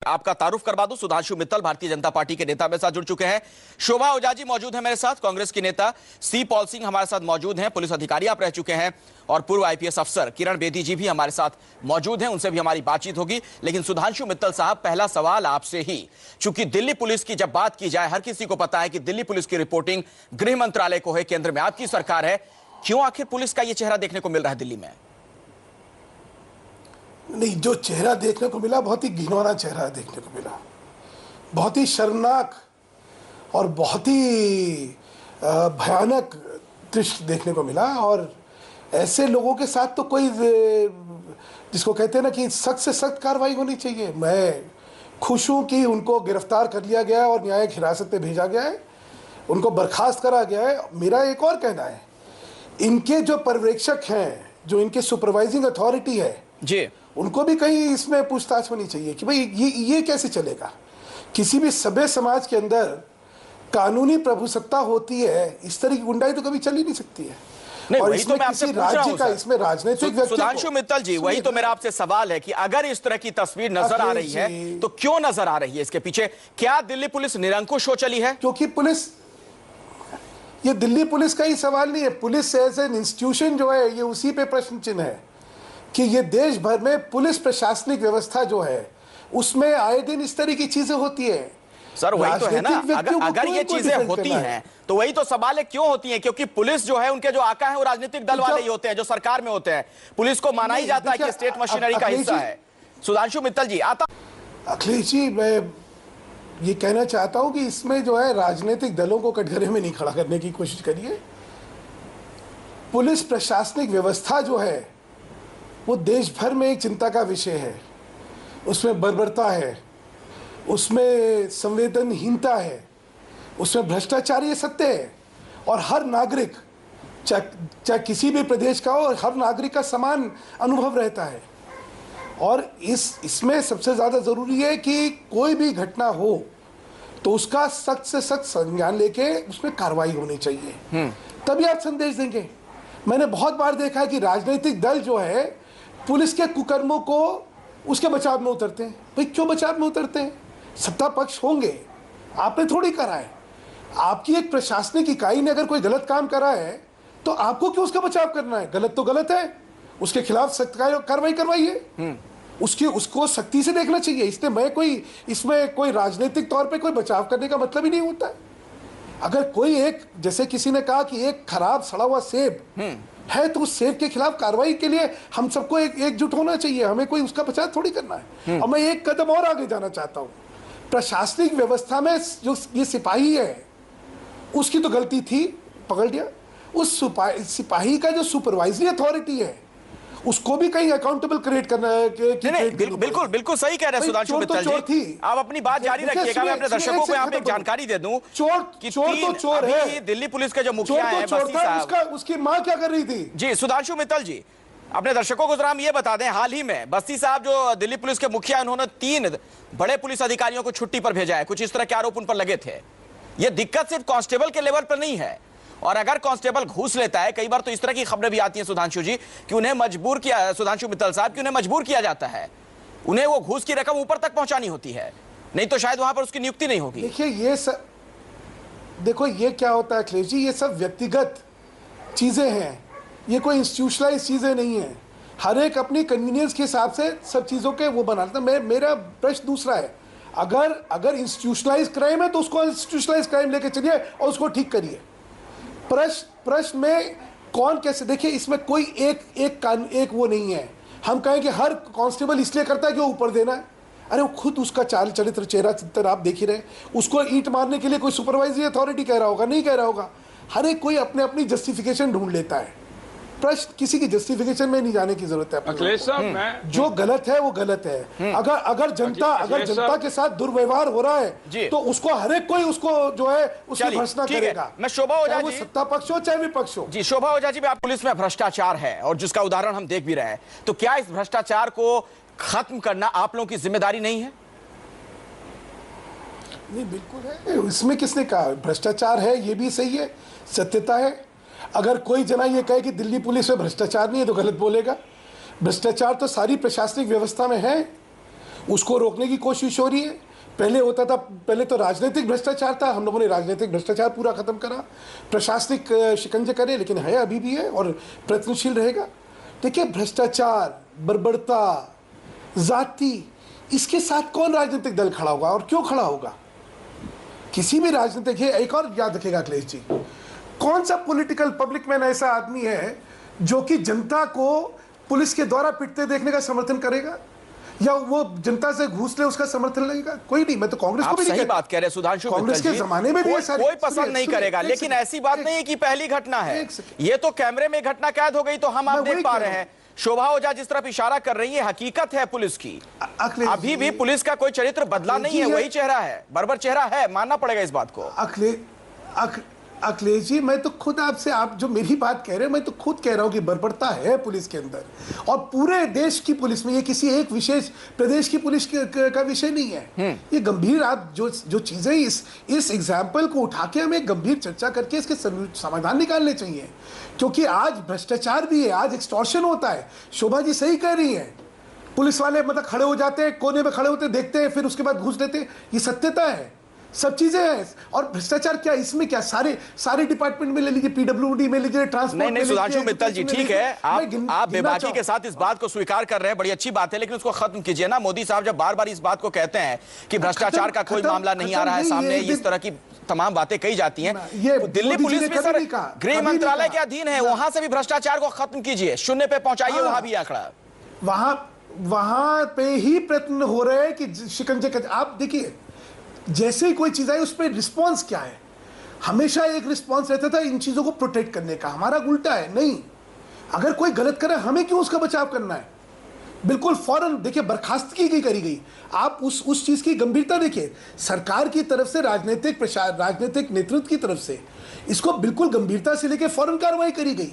आपका तारुफ करवा दूं, सुधांशु मित्तल भारतीय जनता पार्टी के नेता मेरे साथ जुड़ चुके हैं। शोभा ओझा जी मौजूद हैं मेरे साथ, कांग्रेस की नेता। सी पॉल सिंह हमारे साथ मौजूद हैं, पुलिस अधिकारी आप रह चुके हैं, और पूर्व आईपीएस अफसर किरण बेदी जी भी हमारे साथ मौजूद हैं, उनसे भी हमारी बातचीत होगी। लेकिन सुधांशु मित्तल साहब, पहला सवाल आपसे ही, चूंकि दिल्ली पुलिस की जब बात की जाए, हर किसी को पता है कि दिल्ली पुलिस की रिपोर्टिंग गृह मंत्रालय को है, केंद्र में आपकी सरकार है, क्यों आखिर पुलिस का यह चेहरा देखने को मिल रहा है दिल्ली में? नहीं, जो चेहरा देखने को मिला बहुत ही घिनौना चेहरा देखने को मिला, बहुत ही शर्मनाक और बहुत ही भयानक दृश्य देखने को मिला। और ऐसे लोगों के साथ तो कोई, जिसको कहते हैं ना कि सख्त से सख्त कार्रवाई होनी चाहिए। मैं खुश हूं कि उनको गिरफ्तार कर लिया गया और न्यायिक हिरासत में भेजा गया है, उनको बर्खास्त करा गया है। मेरा एक और कहना है, इनके जो पर्यवेक्षक हैं, जो इनके सुपरवाइजिंग अथॉरिटी है जी, उनको भी कहीं इसमें पूछताछ होनी चाहिए कि भाई ये कैसे चलेगा। किसी भी सभ्य समाज के अंदर कानूनी प्रभुसत्ता होती है, इस तरह की गुंडाई तो कभी चल ही नहीं सकती है। नहीं, और वही इसमें तो मैं आपसे किसी पूछ रहा राज्य हूं का, सर। इसमें राजनीतिक व्यक्ति सुधांशु मित्तल जी, वही तो मेरा आपसे सवाल है कि अगर इस तरह की तस्वीर नजर आ रही है तो क्यों नजर आ रही है? इसके पीछे क्या दिल्ली पुलिस निरंकुश हो चली है? क्योंकि पुलिस, ये दिल्ली पुलिस का ही सवाल नहीं है, पुलिस एज एन इंस्टीट्यूशन जो है, ये उसी पे प्रश्न चिन्ह है कि ये देश भर में पुलिस प्रशासनिक व्यवस्था जो है उसमें आए दिन इस तरह की चीजें होती है। सर वही तो है ना, अगर ये चीजें होती हैं तो वही तो सवाल है, क्यों होती हैं? क्योंकि पुलिस जो है, उनके जो आका है वो राजनीतिक दल वाले ही होते हैं, जो सरकार में होते हैं। पुलिस को माना ही जाता है कि स्टेट मशीनरी का हिस्सा है। सुधांशु मित्तल जी, अखिलेश जी, मैं ये कहना चाहता हूं कि इसमें जो है राजनीतिक दलों को कटघरे में नहीं खड़ा करने की कोशिश करिए। पुलिस प्रशासनिक व्यवस्था जो है वो देश भर में एक चिंता का विषय है। उसमें बर्बरता है, उसमें संवेदनहीनता है, उसमें भ्रष्टाचार, ये सत्य है। और हर नागरिक, चाहे किसी भी प्रदेश का हो, हर नागरिक का समान अनुभव रहता है। और इसमें सबसे ज़्यादा ज़रूरी है कि कोई भी घटना हो तो उसका सख्त से सख्त संज्ञान लेके उसमें कार्रवाई होनी चाहिए, तभी आप संदेश देंगे। मैंने बहुत बार देखा है कि राजनीतिक दल जो है पुलिस के कुकर्मों को उसके बचाव में उतरते हैं। भाई क्यों बचाव में उतरते हैं? सत्ता पक्ष होंगे, आपने थोड़ी करा है। आपकी एक प्रशासनिक इकाई ने अगर कोई गलत काम करा है तो आपको क्यों उसका बचाव करना है? गलत तो गलत है, उसके खिलाफ सख्त कार्रवाई करवाइए, उसको सख्ती से देखना चाहिए। इसमें कोई राजनीतिक तौर पे कोई बचाव करने का मतलब ही नहीं होता है। अगर कोई एक, जैसे किसी ने कहा कि एक खराब सड़ा हुआ सेब है तो उस सेब के खिलाफ कार्रवाई के लिए हम सबको एकजुट होना चाहिए, हमें कोई उसका बचाव थोड़ी करना है। और मैं एक कदम और आगे जाना चाहता हूं, प्रशासनिक व्यवस्था में जो ये सिपाही है उसकी तो गलती थी, पकड़ लिया। उस सिपाही का जो सुपरवाइजरी अथॉरिटी है उसको भी कहीं अकाउंटेबल क्रिएट करना है। बिल्कुल सही कह रहे हैं सुधांशु मित्तल जी, आप अपनी बात जारी रखिएगा। मैं अपने दर्शकों को यहाँ पे एक जानकारी दे दूं, चोर है दिल्ली पुलिस के जो मुखिया है बस्सी साहब, उसकी माँ क्या कर रही थी? जी सुधांशु मित्तल जी, अपने दर्शकों को जरा हम ये बता दें, हाल ही में बस्सी साहब जो दिल्ली पुलिस के मुखिया, उन्होंने 3 बड़े पुलिस अधिकारियों को छुट्टी पर भेजा है। कुछ इस तरह के आरोप उन पर लगे थे। ये दिक्कत सिर्फ कांस्टेबल के लेवल पर नहीं है, और अगर कांस्टेबल घूस लेता है, कई बार तो इस तरह की खबरें भी आती हैं सुधांशु जी कि उन्हें मजबूर किया, सुधांशु मित्तल साहब, कि उन्हें मजबूर किया जाता है, उन्हें वो घूस की रकम ऊपर तक पहुंचानी होती है, नहीं तो शायद वहां पर उसकी नियुक्ति नहीं होगी। देखो ये क्या होता है अखिलेश जी, ये सब व्यक्तिगत चीजें हैं, ये कोई इंस्टीट्यूशनलाइज चीजें नहीं है। हर एक अपनी कन्वीनियंस के हिसाब से सब चीजों के वो बनाता है। मेरा प्रश्न दूसरा है, अगर इंस्टीट्यूशनलाइज क्राइम है तो उसको इंस्टीट्यूशनलाइज क्राइम लेके चलिए और उसको ठीक करिए। प्रश्न में कौन कैसे, देखिए इसमें कोई एक वो नहीं है। हम कहें कि हर कांस्टेबल इसलिए करता है कि वो ऊपर देना है। अरे वो खुद उसका चाल चरित्र, चेहरा चित्र आप देख ही रहे। उसको ईंट मारने के लिए कोई सुपरवाइजरी अथॉरिटी कह रहा होगा, नहीं कह रहा होगा। हर एक कोई अपने अपनी जस्टिफिकेशन ढूंढ लेता है। प्रश्न किसी की जस्टिफिकेशन में नहीं जाने की जरूरत है। अखिलेश साहब, जो गलत है वो गलत है। अगर जनता के साथ दुर्व्यवहार हो रहा है तो उसको हर एक कोई उसको जो है उसकी भर्त्सना करेगा। मैं शोभा ओझा जी, सत्ता पक्ष हो चाहे विपक्ष हो। जी शोभा ओझा जी, पुलिस में भ्रष्टाचार है और जिसका उदाहरण हम देख भी रहे हैं, तो क्या इस भ्रष्टाचार को खत्म करना आप लोगों की जिम्मेदारी नहीं है? नहीं, बिल्कुल है। इसमें किसने कहा भ्रष्टाचार है? ये भी सही है, सत्यता है। अगर कोई जना ये कहे कि दिल्ली पुलिस में भ्रष्टाचार नहीं है तो गलत बोलेगा। भ्रष्टाचार तो सारी प्रशासनिक व्यवस्था में है। उसको रोकने की कोशिश हो रही है। पहले होता था, पहले तो राजनीतिक भ्रष्टाचार था, हम लोगों ने राजनीतिक भ्रष्टाचार पूरा खत्म करा, प्रशासनिक शिकंजे करे, लेकिन है अभी भी है और प्रयत्नशील रहेगा। देखिए, भ्रष्टाचार, बर्बरता, जाति, इसके साथ कौन राजनीतिक दल खड़ा होगा और क्यों खड़ा होगा? किसी भी राजनीतिक है। एक और याद रखेगा अखिलेश जी, कौन सा पॉलिटिकल पब्लिक मैन ऐसा आदमी है जो कि जनता को पुलिस के द्वारा पिटते देखने का समर्थन करेगा या वो जनता से घूस ले उसका समर्थन लगेगा? कोई नहीं। मैं तो कांग्रेस को भी नहीं सही बात कह रहे हैं सुधांशु कांग्रेस के जमाने में भी कोई पसंद नहीं करेगा, लेकिन ऐसी बात नहीं है कि पहली घटना है, ये तो कैमरे में घटना कैद हो गई तो हम आप देख पा रहे हैं। शोभा ओझा जिस तरफ इशारा कर रही है हकीकत है पुलिस की, अभी भी पुलिस का कोई चरित्र बदला नहीं है, वही चेहरा है, बर्बर चेहरा है, मानना पड़ेगा इस बात को। अखिलेश जी, मैं तो खुद आपसे, आप जो मेरी बात कह रहे हैं, मैं तो खुद कह रहा हूं कि बर्बरता है पुलिस के अंदर और पूरे देश की पुलिस में। ये किसी एक विशेष प्रदेश की पुलिस का विषय नहीं है। ये गंभीर, आप जो चीजें इस एग्जाम्पल को उठा के हमें गंभीर चर्चा करके इसके समाधान निकालने चाहिए, क्योंकि आज भ्रष्टाचार भी है, आज एक्सटॉर्शन होता है। शोभा जी सही कह रही है, पुलिस वाले मतलब खड़े हो जाते हैं, कोने में खड़े होते, देखते हैं, फिर उसके बाद घूस लेते हैं। ये सत्यता है, सब चीजें हैं। और भ्रष्टाचार क्या, इसमें क्या, सारे डिपार्टमेंट में ले लीजिए, पीडब्ल्यूडी में लीजिए, ट्रांसपोर्ट नहीं सुधांशु मित्तल जी, ठीक है, आप बेबाकी के साथ इस बात को स्वीकार कर रहे हैं, बड़ी अच्छी बात है, लेकिन उसको खत्म कीजिए ना। मोदी साहब जब बार बार इस बात को कहते हैं कि भ्रष्टाचार का कोई मामला नहीं आ रहा है सामने, इस तरह की तमाम बातें कही जाती हैं, तो दिल्ली पुलिस भी सर गृह मंत्रालय के अधीन है, वहां से भी भ्रष्टाचार को खत्म कीजिए, शून्य पे पहुंचाइए, वहां भी आंकड़ा, वहां पे ही प्रयत्न हो रहे हैं कि शिकंजे का। आप देखिए, जैसे ही कोई चीज आई उस पर रिस्पॉन्स क्या है? हमेशा एक रिस्पॉन्स रहता था इन चीजों को प्रोटेक्ट करने का, हमारा उल्टा है। नहीं, अगर कोई गलत करे हमें क्यों उसका बचाव करना है? बिल्कुल फौरन देखिए, बर्खास्तगी करी गई। आप उस चीज की गंभीरता देखिए, सरकार की तरफ से, राजनीतिक नेतृत्व की तरफ से इसको बिल्कुल गंभीरता से लेकर फौरन कार्रवाई करी गई।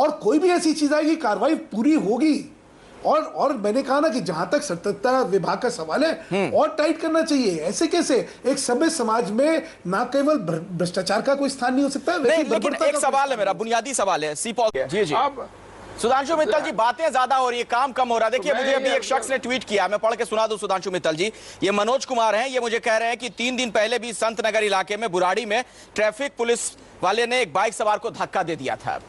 और कोई भी ऐसी चीज आएगी, कार्रवाई पूरी होगी। और मैंने कहा ना कि जहां तक सतर्कता विभाग का सवाल है, और टाइट करना चाहिए। ऐसे कैसे एक सभ्य समाज में ना केवल भ्रष्टाचार का कोई स्थान नहीं हो सकता। नहीं, लेकिन एक सवाल है, मेरा बुनियादी सवाल है सी पॉल जी सुधांशु मित्तल जी, बातें ज्यादा हो रही है, काम कम हो रहा है। देखिए, मुझे अभी एक शख्स ने ट्वीट किया, मैं पढ़ के सुना दूं सुधांशु मित्तल जी। ये मनोज कुमार हैं, ये मुझे कह रहे हैं कि 3 दिन पहले भी संत नगर इलाके में बुराड़ी में ट्रैफिक पुलिस वाले ने एक बाइक सवार को धक्का दे दिया था।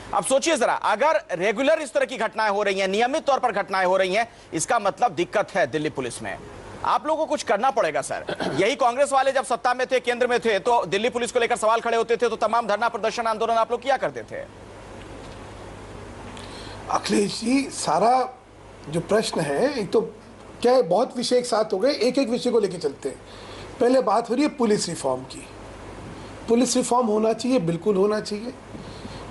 अब सोचिए जरा, अगर रेगुलर इस तरह की घटनाएं हो रही हैं, नियमित तौर पर घटनाएं हो रही हैं, इसका मतलब दिक्कत है दिल्ली पुलिस में। आप लोगों को कुछ करना पड़ेगा सर। यही कांग्रेस वाले जब सत्ता में थे, केंद्र में थे, तो दिल्ली पुलिस को लेकर सवाल खड़े होते थे, तो तमाम धरना प्रदर्शन आंदोलन आप लोग किया करते थे। अखिलेश जी, सारा जो प्रश्न है, एक तो क्या है, बहुत विषय एक साथ हो गए, एक एक विषय को लेकर चलते हैं। पहले बात हो रही है पुलिस रिफॉर्म की। पुलिस रिफॉर्म होना चाहिए, बिल्कुल होना चाहिए,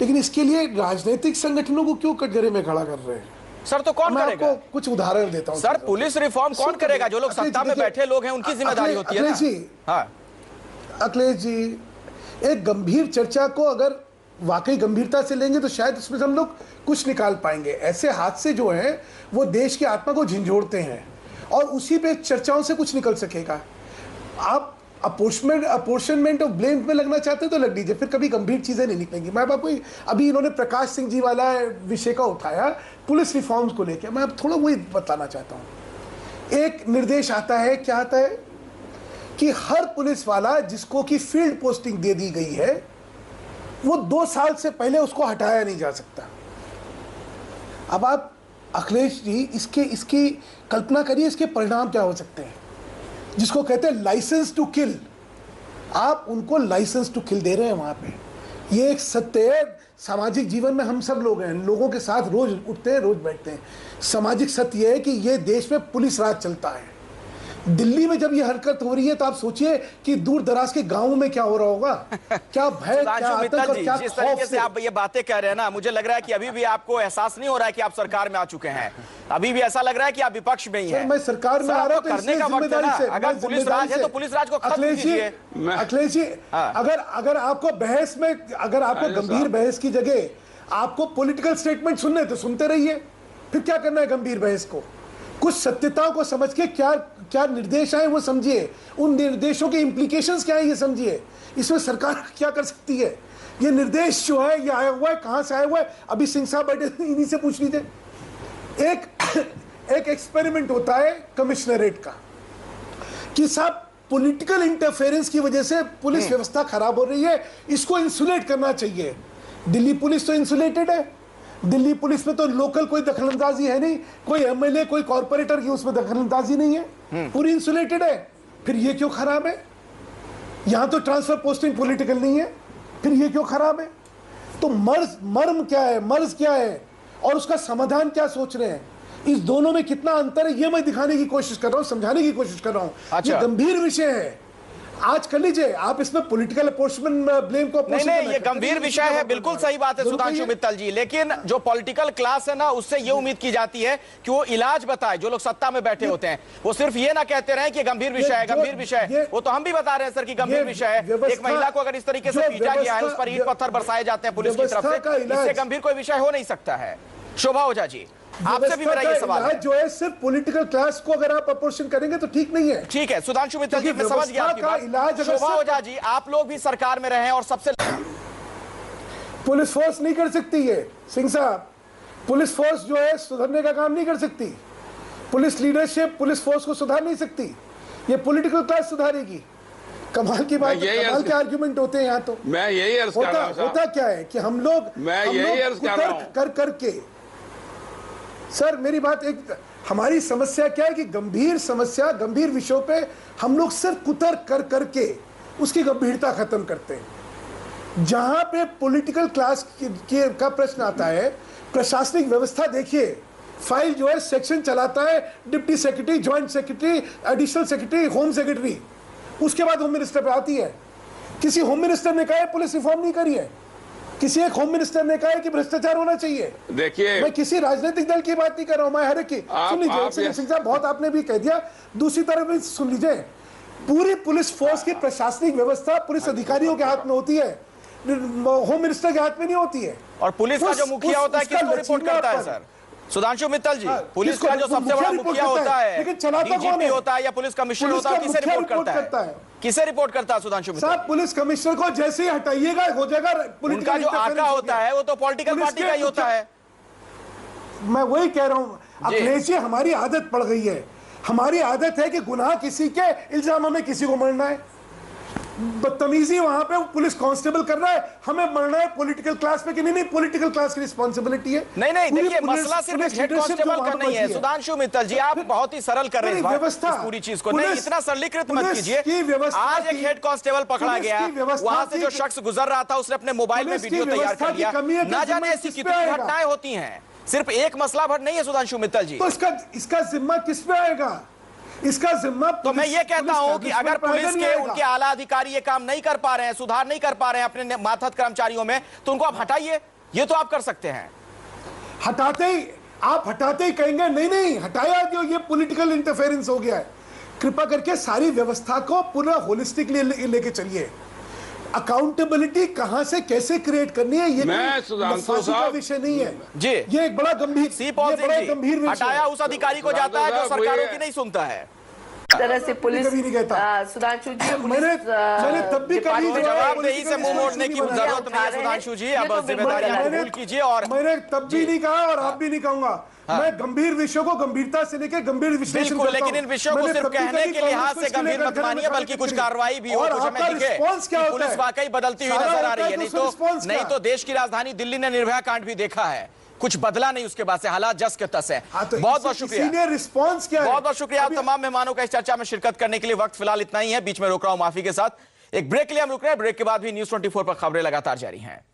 लेकिन इसके लिए राजनीतिक संगठनों को क्यों कटघरे में खड़ा कर रहे हैं? सर, तो कौन करेगा? आपको कुछ उदाहरण देता हूं सर। पुलिस रिफॉर्म कौन करेगा? जो लोग सत्ता में बैठे लोग हैं, उनकी जिम्मेदारी होती है ना। अखिलेश जी, एक गंभीर चर्चा को अगर वाकई गंभीरता से लेंगे तो शायद उसमें हम लोग कुछ निकाल पाएंगे। ऐसे हादसे जो हैं वो देश की आत्मा को झंझोड़ते हैं और उसी पे चर्चाओं से कुछ निकल सकेगा। आप अपोर्शनमेंट ऑफ ब्लेम में लगना चाहते हैं तो लग लीजिए, फिर कभी गंभीर चीजें नहीं निकलेंगी। मैं आपको अभी इन्होंने प्रकाश सिंह जी वाला विषय का उठाया पुलिस रिफॉर्म्स को लेकर, मैं अब थोड़ा वही बताना चाहता हूँ। एक निर्देश आता है, क्या आता है कि हर पुलिस वाला जिसको कि फील्ड पोस्टिंग दे दी गई है, वो 2 साल से पहले उसको हटाया नहीं जा सकता। अब आप अखिलेश जी इसकी कल्पना करिए, इसके परिणाम क्या हो सकते हैं, जिसको कहते हैं लाइसेंस टू किल। आप उनको लाइसेंस टू किल दे रहे हैं वहां पे। ये एक सत्य है, सामाजिक जीवन में हम सब लोग हैं, लोगों के साथ रोज उठते हैं, रोज बैठते हैं। सामाजिक सत्य यह है कि ये देश में पुलिस राज चलता है। दिल्ली में जब ये हरकत हो रही है तो आप सोचिए कि दूर दराज के गांवों में क्या हो रहा होगा, क्या भय, क्या आतंक और क्या जिस तरीके से आप ये बातें कह रहे हैं ना, मुझे लग रहा है कि अभी भी आपको एहसास नहीं हो रहा है कि आप सरकार में आ चुके हैं। अभी भी ऐसा लग रहा है कि आप विपक्ष में ही हैं। मैं सरकार में आ रहा हूं तो करने का वक्त है ना। अगर पुलिस राज है तो पुलिस राज को खत्म कीजिए। अखिलेश जी, अगर आपको बहस में, अगर आपको गंभीर बहस की जगह आपको पॉलिटिकल स्टेटमेंट सुनने तो सुनते रहिए, फिर क्या करना है गंभीर बहस को? कुछ सत्यताओं को समझ के क्या निर्देश आए वो समझिए, उन निर्देशों के इम्प्लीकेशंस क्या है ये समझिए। इसमें सरकार क्या कर सकती है? ये निर्देश जो है ये आया हुआ है, कहां से आया हुआ है? अभी सिंह साहब बैठे, इन्हीं से पूछ लीजिए। एक एक्सपेरिमेंट होता है कमिश्नरेट का कि साहब पॉलिटिकल इंटरफेरेंस की वजह से पुलिस व्यवस्था खराब हो रही है, इसको इंसुलेट करना चाहिए। दिल्ली पुलिस तो इंसुलेटेड है, दिल्ली पुलिस में तो लोकल कोई दखलंदाजी है नहीं, कोई एमएलए कोई कॉर्पोरेटर की उसमें दखलंदाजी नहीं है, पूरी इंसुलेटेड है। फिर ये क्यों खराब है? यहां तो ट्रांसफर पोस्टिंग पॉलिटिकल नहीं है, फिर ये क्यों खराब है? तो मर्म क्या है, मर्ज क्या है और उसका समाधान क्या सोच रहे हैं, इस दोनों में कितना अंतर है ये मैं दिखाने की कोशिश कर रहा हूं, समझाने की कोशिश कर रहा हूं। अच्छा। ये गंभीर विषय है, आज कर लीजिए आप इसमें पॉलिटिकल अपोर्शमेंट ब्लेम को नहीं, ये गंभीर विषय है, बिल्कुल सही बात है सुधांशु मित्तल जी, लेकिन जो पॉलिटिकल क्लास है ना, उससे ये उम्मीद की जाती है कि वो इलाज बताए। जो लोग सत्ता में बैठे होते हैं वो सिर्फ ये ना कहते रहे कि गंभीर विषय है, गंभीर विषय है। वो तो हम भी बता रहे हैं सर कि गंभीर विषय है। एक महिला को अगर इस तरीके से पीटा गया है, उस पर ईंट पत्थर बरसाए जाते हैं पुलिस की तरफ से, इससे गंभीर कोई विषय हो नहीं सकता है। शोभा ओझा जी, आपसे भी मेरा ये सवाल है, जो है सिर्फ पॉलिटिकल क्लास को अगर आप अपोर्शन करेंगे तो ठीक नहीं है। ठीक है सुधांशु मित्तल जी, मैं समझ गया आपकी बात। शोभा ओझा जी, आप लोग भी सरकार में रहे और सबसे पुलिस फोर्स नहीं कर सकती है सिंह साहब, पुलिस फोर्स जो है सुधरने का काम नहीं कर सकती, पुलिस लीडरशिप पुलिस फोर्स को सुधार नहीं सकती, ये पॉलिटिकल क्लास सुधारेगी। कमाल की बात, कमाल के आर्गुमेंट होते हैं यहाँ तो। मैं यही अर्ज कर रहा हूं, होता क्या है कि हम लोग कर के सर, मेरी बात एक, हमारी समस्या क्या है कि गंभीर समस्या, गंभीर विषयों पे हम लोग सिर्फ कुतर्क कर करके उसकी गंभीरता खत्म करते हैं। जहां पे पॉलिटिकल क्लास का प्रश्न आता है, प्रशासनिक व्यवस्था देखिए, फाइल जो है सेक्शन चलाता है deputy secretary, joint secretary, additional secretary, home secretary, उसके बाद होम मिनिस्टर पे आती है। किसी होम मिनिस्टर ने कहा है पुलिस रिफॉर्म नहीं करी है, किसी एक होम मिनिस्टर ने कहा है कि भ्रष्टाचार होना चाहिए। देखिए, मैं किसी राजनीतिक दल की बात नहीं कर रहा हूं, मैं हर एक की सुन लीजिए सिंह साहब, बहुत आपने भी कह दिया, दूसरी तरफ भी सुन लीजिए, पूरी पुलिस फोर्स की प्रशासनिक व्यवस्था पुलिस अधिकारियों के हाथ में होती है, होम मिनिस्टर के हाथ में नहीं होती है। और पुलिस का जो मुखिया होता है किसको रिपोर्ट करता है सर? सुधांशु मित्तल जी, पुलिस का जो सबसे बड़ा मुखिया होता है, लेकिन चलाता कौन डीजीपी है? होता है या पुलिस कमिश्नर होता है, किसे रिपोर्ट करता है? किसे रिपोर्ट करता है सुधांशु मित्तल? साहब पुलिस कमिश्नर को जैसे ही हटाइएगा हो जाएगा, उनका जो आका होता है वो तो पॉलिटिकल पार्टी का ही होता है। मैं वही कह रहा हूं अखिलेश जी, हमारी आदत पड़ गई है, हमारी आदत है कि गुनाह किसी के इल्जाम में किसी को मरना है, बदतमीजी वहां पे पुलिस कांस्टेबल कर रहा है, हमें मरना है पॉलिटिकल क्लास पे कि नहीं, पॉलिटिकल क्लास की रिस्पांसिबिलिटी है। नहीं, देखिए मसला सिर्फ हेड कांस्टेबल का नहीं है सुधांशु मित्तल जी, आप बहुत ही सरल कर रहे हैं व्यवस्था, पूरी चीज को नहीं इतना सरलीकृत मत कीजिए। आज एक हेड कांस्टेबल पकड़ा गया, वहां से जो शख्स गुजर रहा था उसने अपने मोबाइल में वीडियो तैयार कर लिया, ना जाने ऐसी कितनी घटनाएं होती हैं, सिर्फ एक मसला भर नहीं है सुधांशु मित्तल जी। तो इसका जिम्मा किस पे आएगा? इसका जिम्मा तो मैं ये कहता हूं कि अगर पुलिस के उनके आला अधिकारी ये काम नहीं कर पा रहे हैं, सुधार नहीं कर पा रहे हैं अपने मातहत कर्मचारियों में, तो उनको आप हटाइए, ये तो आप कर सकते हैं। आप हटाते ही कहेंगे नहीं हटाया जो ये पॉलिटिकल इंटरफेरेंस हो गया है। कृपा करके सारी व्यवस्था को पूरा होलिस्टिकली लेके चलिए। अकाउंटेबिलिटी कहां से कैसे क्रिएट करनी है, ये का विषय नहीं है जी, ये एक बड़ा गंभीर विषय हटाया उस अधिकारी को जाता है जो सरकारों की नहीं सुनता है। तरह से पुलिस कभी नहीं कहता सुधांशु जी, मैंने तब भी कभी जवाबदेही से मुंह मोड़ने की जरूरत नहीं है सुधांशु जी, अब जिम्मेदारी कबूल कीजिए। और मैंने तब भी नहीं कहा और अब भी नहीं कहूंगा, मैं गंभीर विषयों को गंभीरता से लेकर गंभीर विश्लेषण करता हूं, लेकिन इन विषयों को सिर्फ कहने के लिहाज से गंभीर मत मानिए, बल्कि कुछ कार्रवाई भी हो, कुछ हमें दिखे पुलिस वाकई बदलती हुई नजर आ रही है। नहीं तो देश की राजधानी दिल्ली ने निर्भया कांड भी देखा है, कुछ बदला नहीं उसके बाद से, हालात जस के तस है। तो बहुत बहुत शुक्रिया, रिस्पॉन्स क्या है? बहुत बहुत शुक्रिया आप तमाम मेहमानों का इस चर्चा में शिरकत करने के लिए। वक्त फिलहाल इतना ही है, बीच में रोक रहा हूं माफी के साथ। एक ब्रेक के लिए हम रुक रहे हैं, ब्रेक के बाद भी न्यूज़ 24 पर खबरें लगातार जारी हैं।